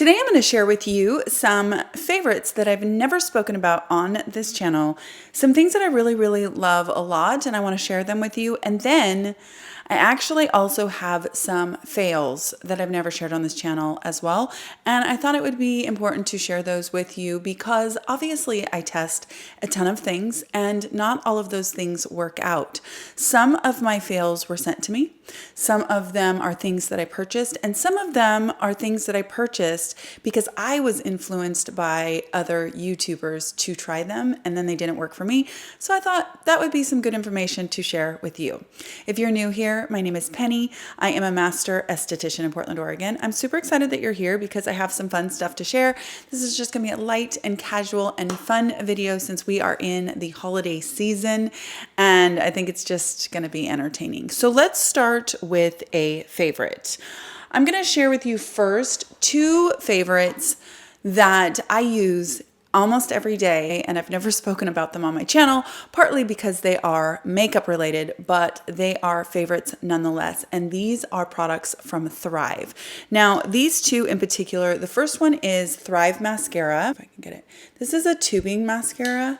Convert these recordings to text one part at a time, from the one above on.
Today I'm going to share with you some favorites that I've never spoken about on this channel, some things that I really love a lot, and I want to share them with you. And then I actually also have some fails that I've never shared on this channel as well, and I thought it would be important to share those with you because obviously I test a ton of things and not all of those things work out. Some of my fails were sent to me. Some of them are things that I purchased, and some of them are things that I purchased because I was influenced by other YouTubers to try them and then they didn't work for me. So I thought that would be some good information to share with you. If you're new here, my name is Penny. I am a master esthetician in Portland, Oregon. I'm super excited that you're here because I have some fun stuff to share. This is just gonna be a light and casual and fun video since we are in the holiday season, and I think it's just gonna be entertaining. So let's start with a favorite. I'm going to share with you first two favorites that I use almost every day, and I've never spoken about them on my channel, partly because they are makeup related, but they are favorites nonetheless. And these are products from Thrive. Now, these two in particular, the first one is Thrive Mascara. If I can get it. This is a tubing mascara.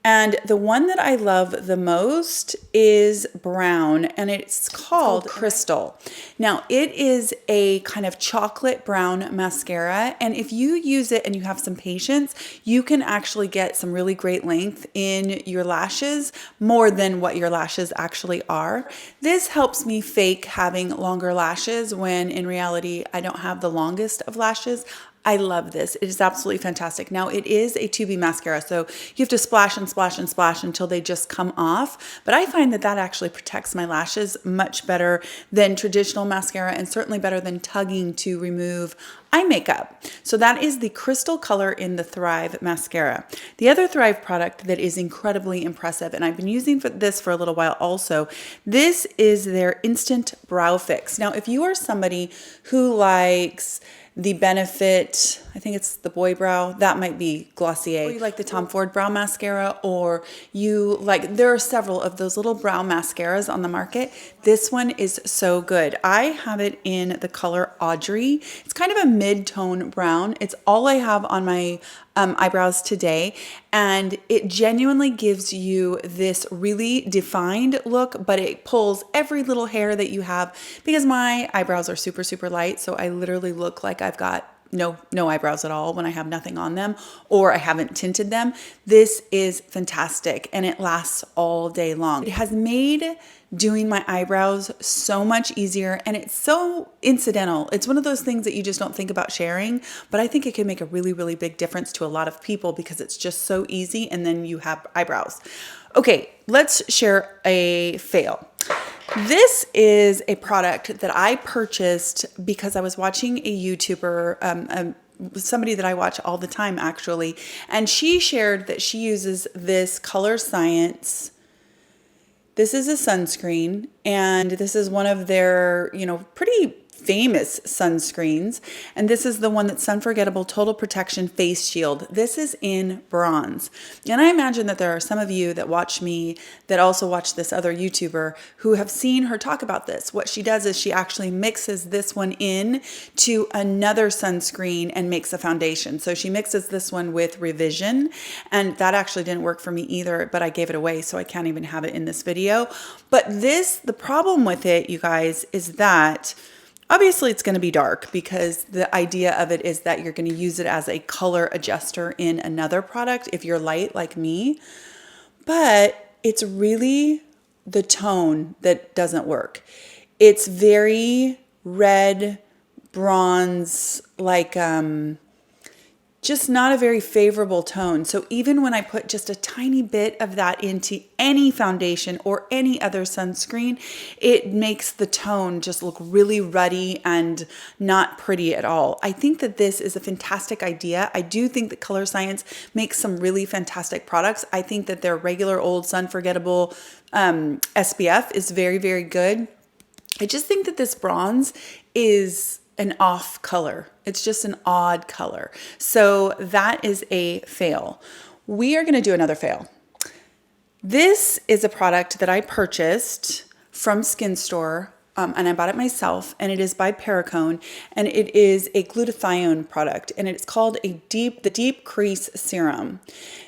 And the one that I love the most is brown, and it's called Crystal. Now, it is a kind of chocolate brown mascara, and if you use it and you have some patience, you can actually get some really great length in your lashes, more than what your lashes actually are. This helps me fake having longer lashes when in reality I don't have the longest of lashes. I love this. It is absolutely fantastic. Now, it is a tubing mascara, so you have to splash and splash and splash until they just come off. But I find that that actually protects my lashes much better than traditional mascara, and certainly better than tugging to remove eye makeup. So that is the Crystal color in the Thrive mascara. The other Thrive product that is incredibly impressive, and I've been using this for a little while also, this is their Instant Brow Fix. Now, if you are somebody who likes the Benefit, I think it's the Boy Brow, that might be Glossier. Or you like the Tom Ford Brow Mascara, or you like, there are several of those little brow mascaras on the market. This one is so good. I have it in the color Audrey. It's kind of a mid-tone brown. It's all I have on my eyebrows today, and it genuinely gives you this really defined look, but it pulls every little hair that you have, because my eyebrows are super light, so I literally look like I've got no eyebrows at all when I have nothing on them or I haven't tinted them. This is fantastic, and it lasts all day long. It has made doing my eyebrows so much easier, and it's so incidental. It's one of those things that you just don't think about sharing, but I think it can make a really big difference to a lot of people because it's just so easy, and then you have eyebrows. Okay, let's share a fail. This is a product that I purchased because I was watching a YouTuber, somebody that I watch all the time actually, and she shared that she uses this Colorescience. This is a sunscreen, and this is one of their, pretty famous sunscreens. And this is the one that's Unforgettable Total Protection Face Shield. This is in bronze. And I imagine that there are some of you that watch me that also watch this other YouTuber who have seen her talk about this. What she does is she actually mixes this one in to another sunscreen and makes a foundation. So she mixes this one with Revision, and that actually didn't work for me either, but I gave it away, so I can't even have it in this video. But the problem with it, you guys, is that obviously it's going to be dark, because the idea of it is that you're going to use it as a color adjuster in another product if you're light like me. But it's really the tone that doesn't work. It's very red, bronze, like just not a very favorable tone. So even when I put just a tiny bit of that into any foundation or any other sunscreen, it makes the tone just look really ruddy and not pretty at all. I think that this is a fantastic idea. I do think that Colorescience makes some really fantastic products. I think that their regular old Unforgettable SPF is very good. I just think that this bronze is an off color. It's just an odd color. So that is a fail. We are going to do another fail. This is a product that I purchased from Skin Store and I bought it myself, and it is by Perricone, and it is a glutathione product, and it's called the Deep Crease Serum.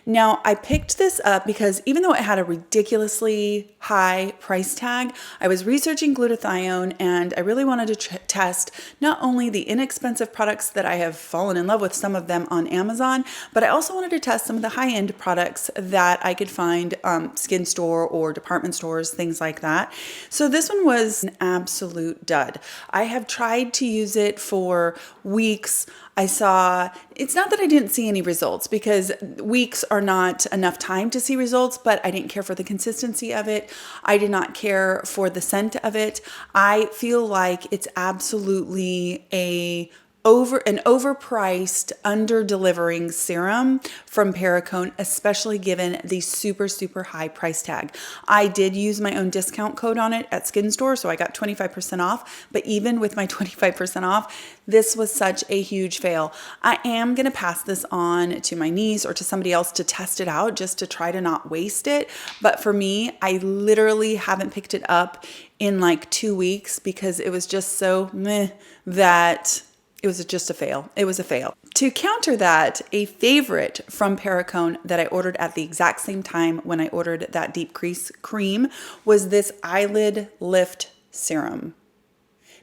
Now, I picked this up because even though it had a ridiculously high price tag, I was researching glutathione, and I really wanted to test not only the inexpensive products that I have fallen in love with, some of them on Amazon, but I also wanted to test some of the high-end products that I could find skin store or department stores, things like that. So this one was an absolute dud. I have tried to use it for weeks. It's not that I didn't see any results, because weeks are not enough time to see results, but I didn't care for the consistency of it. I did not care for the scent of it. I feel like it's absolutely an overpriced, under-delivering serum from Perricone, especially given the super, super high price tag. I did use my own discount code on it at Skin Store, so I got 25% off, but even with my 25% off, this was such a huge fail. I am going to pass this on to my niece or to somebody else to test it out, just to try to not waste it. But for me, I literally haven't picked it up in like 2 weeks because it was just so meh that it was just a fail. It was a fail. To counter that, a favorite from Perricone that I ordered at the exact same time when I ordered that Deep Crease Cream was this Eyelid Lift Serum.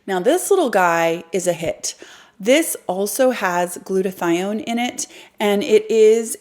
Now, this little guy is a hit. This also has glutathione in it, and it is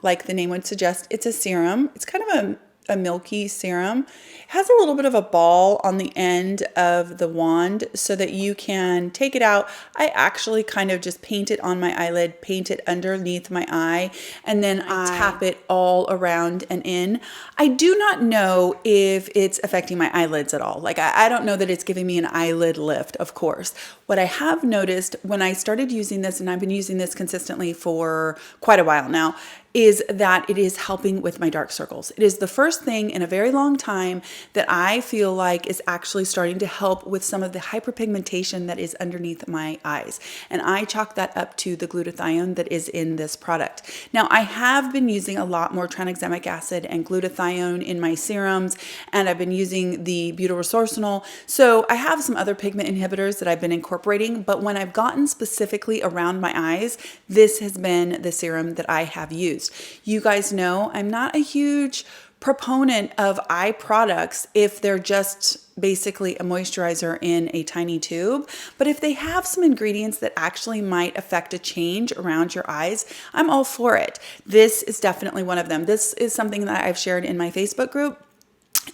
like the name would suggest, it's a serum. It's kind of a milky serum. It has a little bit of a ball on the end of the wand so that you can take it out. I actually kind of just paint it on my eyelid, paint it underneath my eye, and then I tap it all around and in. I do not know if it's affecting my eyelids at all. Like, I don't know that it's giving me an eyelid lift, of course. What I have noticed when I started using this, and I've been using this consistently for quite a while now, is that it is helping with my dark circles. It is the first thing in a very long time that I feel like is actually starting to help with some of the hyperpigmentation that is underneath my eyes. And I chalk that up to the glutathione that is in this product. Now, I have been using a lot more tranexamic acid and glutathione in my serums, and I've been using the Butyrosorcinol. So I have some other pigment inhibitors that I've been incorporating, but when I've gotten specifically around my eyes, this has been the serum that I have used. You guys know I'm not a huge proponent of eye products if they're just basically a moisturizer in a tiny tube, but if they have some ingredients that actually might affect a change around your eyes, I'm all for it. This is definitely one of them. This is something that I've shared in my Facebook group,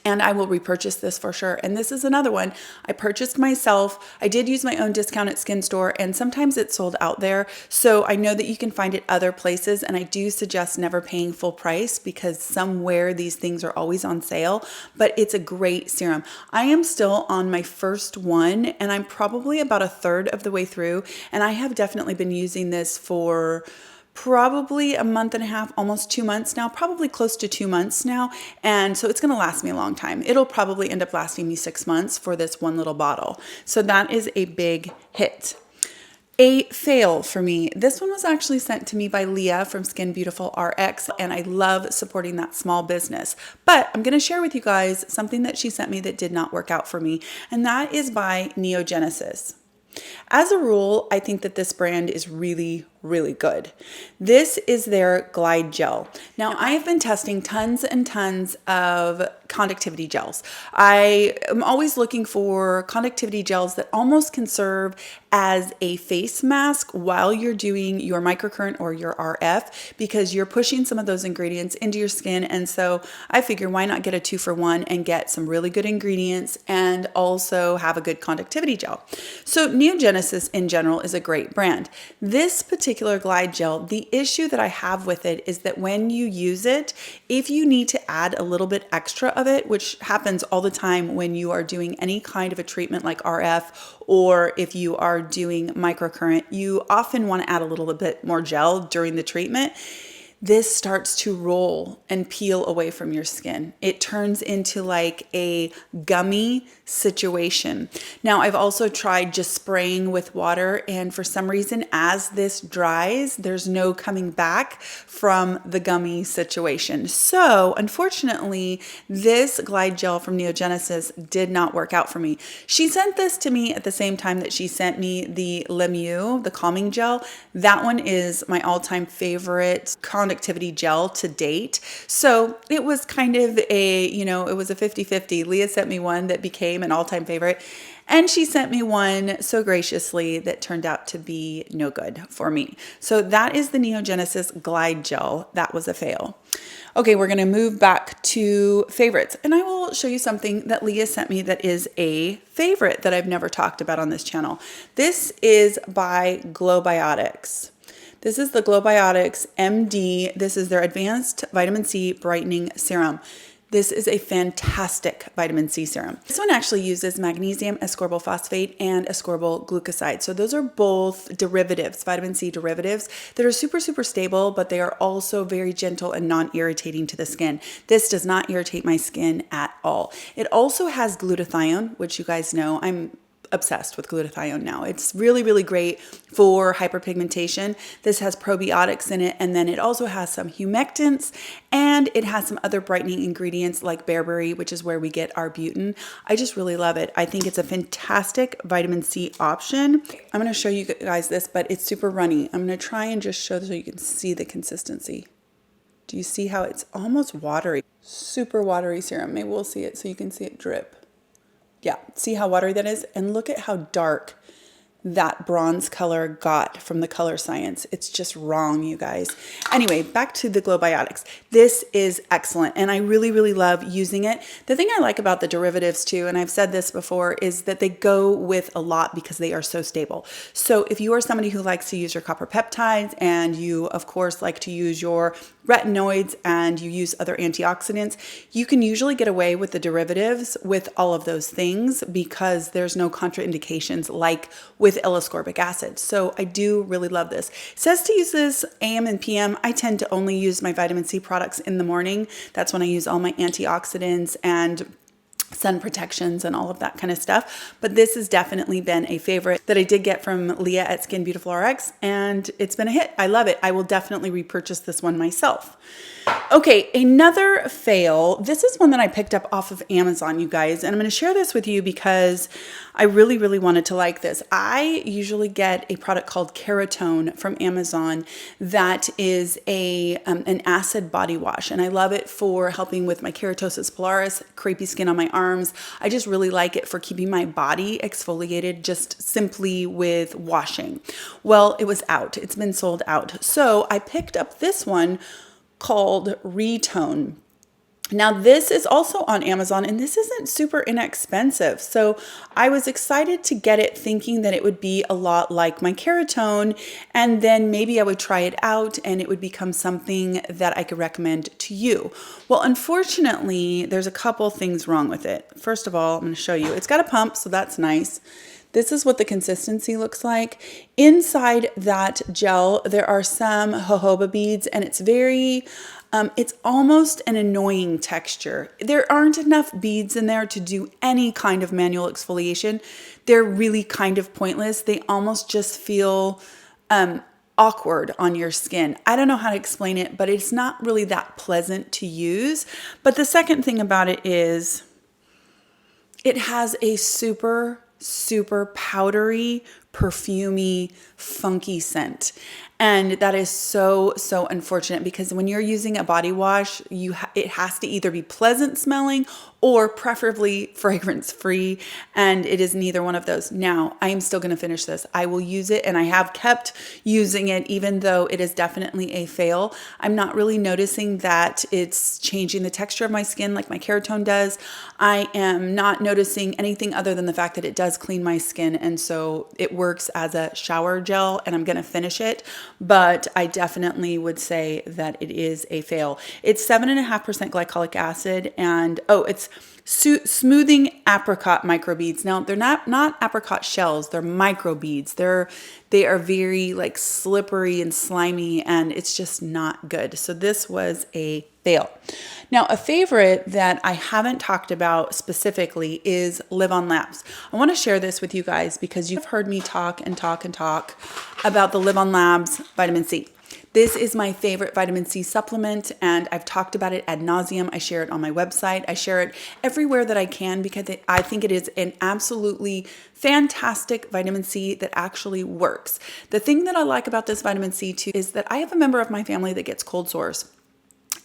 and I will repurchase this for sure. And this is another one I purchased myself. I did use my own discount at Skin Store, and sometimes it's sold out there. So I know that you can find it other places, and I do suggest never paying full price because somewhere these things are always on sale, but it's a great serum. I am still on my first one, and I'm probably about a third of the way through, and I have definitely been using this for probably a month and a half, almost 2 months now, probably close to 2 months now. And so it's going to last me a long time. It'll probably end up lasting me 6 months for this one little bottle. So that is a big hit. A fail for me. This one was actually sent to me by Leah from Skin Beautiful RX, and I love supporting that small business. But I'm going to share with you guys something that she sent me that did not work out for me, and that is by Neogenesis. As a rule, I think that this brand is really, really good. This is their Glide Gel. Now, I have been testing tons and tons of conductivity gels. I am always looking for conductivity gels that almost can serve as a face mask while you're doing your microcurrent or your RF, because you're pushing some of those ingredients into your skin. And so I figure, why not get a 2-for-1 and get some really good ingredients and also have a good conductivity gel. So Neogenesis in general is a great brand. This particular Glide Gel, the issue that I have with it is that when you use it, if you need to add a little bit extra of it, which happens all the time when you are doing any kind of a treatment like RF, or if you are doing microcurrent, you often want to add a little bit more gel during the treatment. this starts to roll and peel away from your skin. It turns into like a gummy situation. Now, I've also tried just spraying with water, and for some reason, as this dries, there's no coming back from the gummy situation. So, unfortunately, this Glide Gel from Neogenesis did not work out for me. She sent this to me at the same time that she sent me the Lemieux, the Calming Gel. That one is my all-time favorite conductivity gel to date. So it was kind of a, it was a 50-50. Leah sent me one that became an all-time favorite, and she sent me one so graciously that turned out to be no good for me. So that is the Neogenesis Glide Gel. That was a fail. Okay, we're gonna move back to favorites, and I will show you something that Leah sent me that is a favorite that I've never talked about on this channel. This is by Globiotics. This is the Globiotics MD. This is their Advanced Vitamin C Brightening Serum. This is a fantastic vitamin C serum. This one actually uses magnesium ascorbyl phosphate and ascorbyl glucoside. So those are both derivatives, vitamin C derivatives that are super, super stable, but they are also very gentle and non-irritating to the skin. This does not irritate my skin at all. It also has glutathione, which you guys know I'm obsessed with glutathione now. It's really, really great for hyperpigmentation. This has probiotics in it, and then it also has some humectants, and it has some other brightening ingredients like bearberry, which is where we get our butane. I just really love it. I think it's a fantastic vitamin C option. I'm going to show you guys this, but it's super runny. I'm going to try and just show so you can see the consistency. Do you see how it's almost watery? Super watery serum. Maybe we'll see it so you can see it drip. Yeah, see how watery that is? And look at how dark that bronze color got from the Colorescience. It's just wrong, you guys. Anyway, back to the Globiotics. This is excellent, and I really, really love using it. The thing I like about the derivatives too, and I've said this before, is that they go with a lot because they are so stable. So if you are somebody who likes to use your copper peptides, and you, of course, like to use your retinoids, and you use other antioxidants, you can usually get away with the derivatives with all of those things because there's no contraindications like with L-ascorbic acid. So I do really love this. It says to use this AM and PM. I tend to only use my vitamin C products in the morning. That's when I use all my antioxidants and sun protections and all of that kind of stuff. But this has definitely been a favorite that I did get from Leah at Skin Beautiful RX, and it's been a hit. I love it. I will definitely repurchase this one myself. Okay, another fail. This is one that I picked up off of Amazon, you guys, and I'm going to share this with you because I really, really wanted to like this. I usually get a product called Retone from Amazon that is an acid body wash, and I love it for helping with my keratosis pilaris, crepey skin on my arms. I just really like it for keeping my body exfoliated just simply with washing. Well, it was out. It's been sold out. So I picked up this one called Retone. Now this is also on Amazon, and this isn't super inexpensive. So I was excited to get it thinking that it would be a lot like my Keratone, and then maybe I would try it out and it would become something that I could recommend to you. Well, unfortunately, there's a couple things wrong with it. First of all, I'm going to show you. It's got a pump, so that's nice. This is what the consistency looks like. Inside that gel, there are some jojoba beads, and it's very, it's almost an annoying texture. There aren't enough beads in there to do any kind of manual exfoliation. They're really kind of pointless. They almost just feel awkward on your skin. I don't know how to explain it, but it's not really that pleasant to use. But the second thing about it is it has a super powdery, perfumey, funky scent. And that is so unfortunate because when you're using a body wash, it has to either be pleasant smelling or preferably fragrance free. And it is neither one of those. Now, I am still going to finish this. I will use it, and I have kept using it even though it is definitely a fail. I'm not really noticing that it's changing the texture of my skin like my Keratone does. I am not noticing anything other than the fact that it does clean my skin. And so it works as a shower gel gel and I'm going to finish it, but I definitely would say that it is a fail. It's 7.5% glycolic acid, and it's smoothing apricot microbeads. Now they're not apricot shells, they're microbeads. They are very like slippery and slimy, and it's just not good. So this was a fail. Now, a favorite that I haven't talked about specifically is Live On Labs. I want to share this with you guys because you've heard me talk about the Live On Labs vitamin C. This is my favorite vitamin C supplement, and I've talked about it ad nauseum. I share it on my website. I share it everywhere that I can because I think it is an absolutely fantastic vitamin C that actually works. The thing that I like about this vitamin C too is that I have a member of my family that gets cold sores.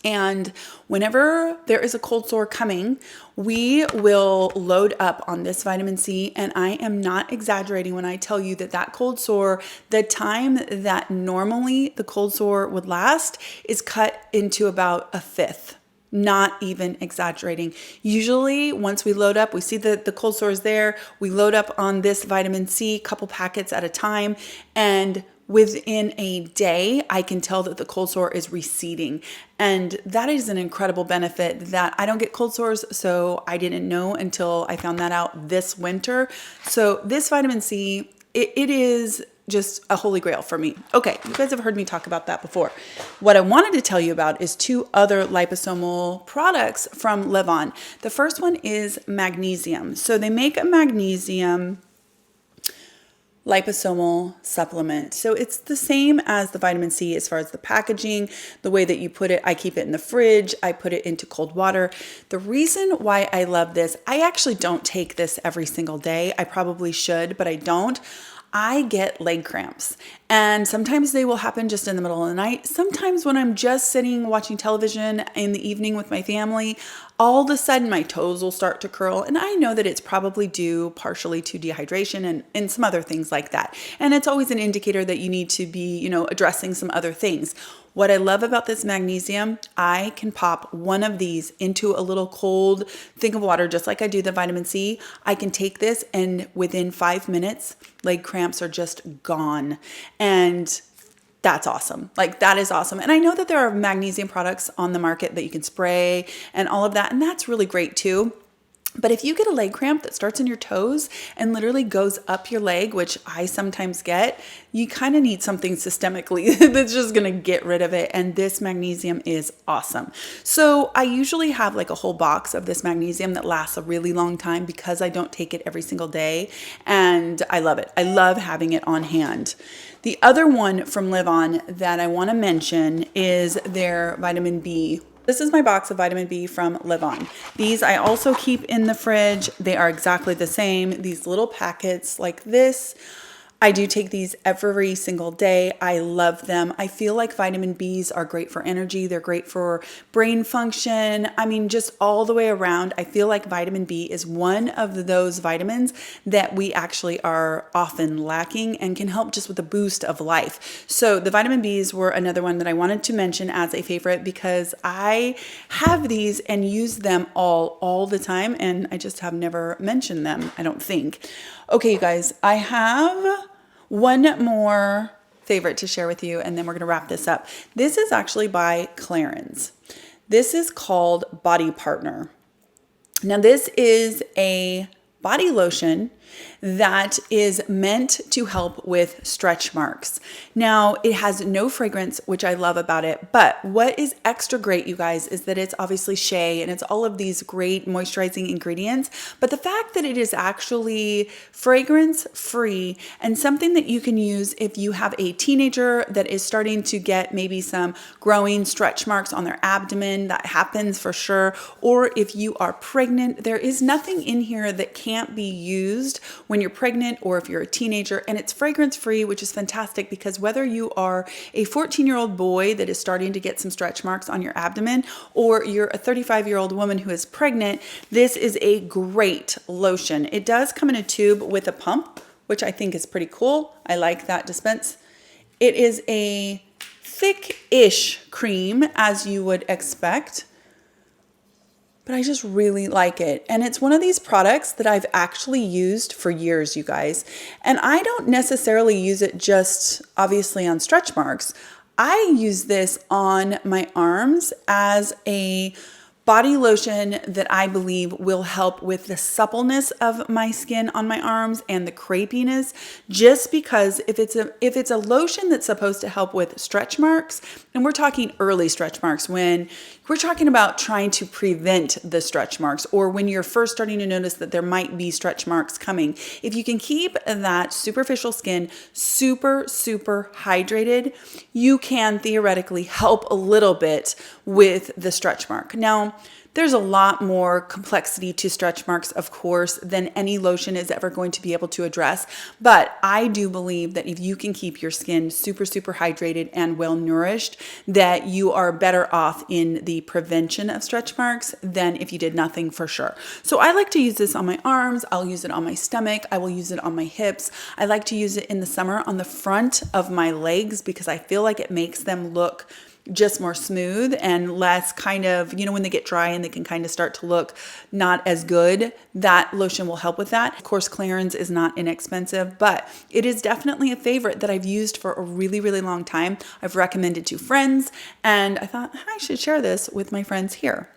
And whenever there is a cold sore coming, we will load up on this vitamin C. And I am not exaggerating when I tell you that cold sore, the time that normally the cold sore would last is cut into about a fifth. Not even exaggerating. Usually once we load up, we see that the cold sore is there. We load up on this vitamin C, couple packets at a time, and within a day, I can tell that the cold sore is receding. And that is an incredible benefit that I don't get cold sores, so I didn't know until I found that out this winter. So this vitamin C, it is just a holy grail for me. Okay, you guys have heard me talk about that before. What I wanted to tell you about is 2 other liposomal products from Live On. The first one is magnesium. So they make a magnesium liposomal supplement. So it's the same as the vitamin C as far as the packaging, the way that you put it. I keep it in the fridge. I put it into cold water. The reason why I love this, I actually don't take this every single day. I probably should, but I don't. I get leg cramps, and sometimes they will happen just in the middle of the night. Sometimes when I'm just sitting watching television in the evening with my family, all of a sudden my toes will start to curl, and I know that it's probably due partially to dehydration and some other things like that. And it's always an indicator that you need to be, addressing some other things. What I love about this magnesium, I can pop one of these into a little cold thing of water, just like I do the vitamin C. I can take this, and within 5 minutes, leg cramps are just gone. And that's awesome. Like, that is awesome. And I know that there are magnesium products on the market that you can spray and all of that, and that's really great too. But if you get a leg cramp that starts in your toes and literally goes up your leg, which I sometimes get, you kind of need something systemically that's just going to get rid of it. And this magnesium is awesome. So I usually have like a whole box of this magnesium that lasts a really long time because I don't take it every single day. And I love it. I love having it on hand. The other one from Live On that I want to mention is their vitamin B. This is my box of vitamin B from Live On. These I also keep in the fridge. They are exactly the same. These little packets like this. I do take these every single day. I love them. I feel like vitamin Bs are great for energy. They're great for brain function. I mean, just all the way around. I feel like vitamin B is one of those vitamins that we actually are often lacking and can help just with a boost of life. So the vitamin Bs were another one that I wanted to mention as a favorite because I have these and use them all the time, and I just have never mentioned them, I don't think. Okay, you guys, I have one more favorite to share with you, and then we're going to wrap this up. This is actually by Clarins. This is called Body Partner. Now, this is a body lotion that is meant to help with stretch marks. Now, it has no fragrance, which I love about it, but what is extra great, you guys, is that it's obviously shea and it's all of these great moisturizing ingredients, but the fact that it is actually fragrance free and something that you can use if you have a teenager that is starting to get maybe some growing stretch marks on their abdomen. That happens for sure. Or if you are pregnant, there is nothing in here that can't be used when you're pregnant or if you're a teenager, and it's fragrance free, which is fantastic because whether you are a 14-year-old boy that is starting to get some stretch marks on your abdomen or you're a 35-year-old woman who is pregnant, this is a great lotion. It does come in a tube with a pump, which I think is pretty cool. I like that dispense. It is a thick-ish cream, as you would expect. but I just really like it. And it's one of these products that I've actually used for years, you guys. And I don't necessarily use it just obviously on stretch marks. I use this on my arms as a body lotion that I believe will help with the suppleness of my skin on my arms and the crepiness, just because if it's a lotion that's supposed to help with stretch marks, and we're talking early stretch marks, when we're talking about trying to prevent the stretch marks, or when you're first starting to notice that there might be stretch marks coming, if you can keep that superficial skin super hydrated, you can theoretically help a little bit with the stretch mark. Now, there's a lot more complexity to stretch marks, of course, than any lotion is ever going to be able to address. But I do believe that if you can keep your skin super hydrated and well nourished, that you are better off in the prevention of stretch marks than if you did nothing, for sure. So I like to use this on my arms. I'll use it on my stomach. I will use it on my hips. I like to use it in the summer on the front of my legs because I feel like it makes them look just more smooth and less kind of, when they get dry and they can kind of start to look not as good, that lotion will help with that. Of course, Clarins is not inexpensive, but it is definitely a favorite that I've used for a really long time. I've recommended to friends, and I thought I should share this with my friends here.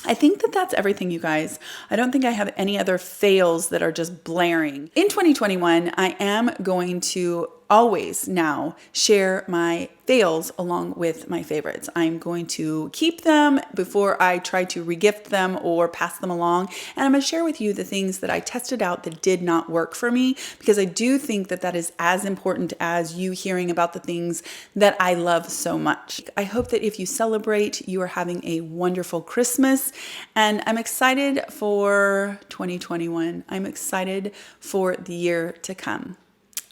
I think that that's everything, you guys. I don't think I have any other fails that are just blaring. In 2021, I am going to always now share my fails along with my favorites. I'm going to keep them before I try to regift them or pass them along. And I'm going to share with you the things that I tested out that did not work for me, because I do think that that is as important as you hearing about the things that I love so much. I hope that if you celebrate, you are having a wonderful Christmas, and I'm excited for 2021. I'm excited for the year to come.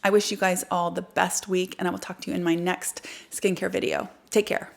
I wish you guys all the best week, and I will talk to you in my next skincare video. Take care.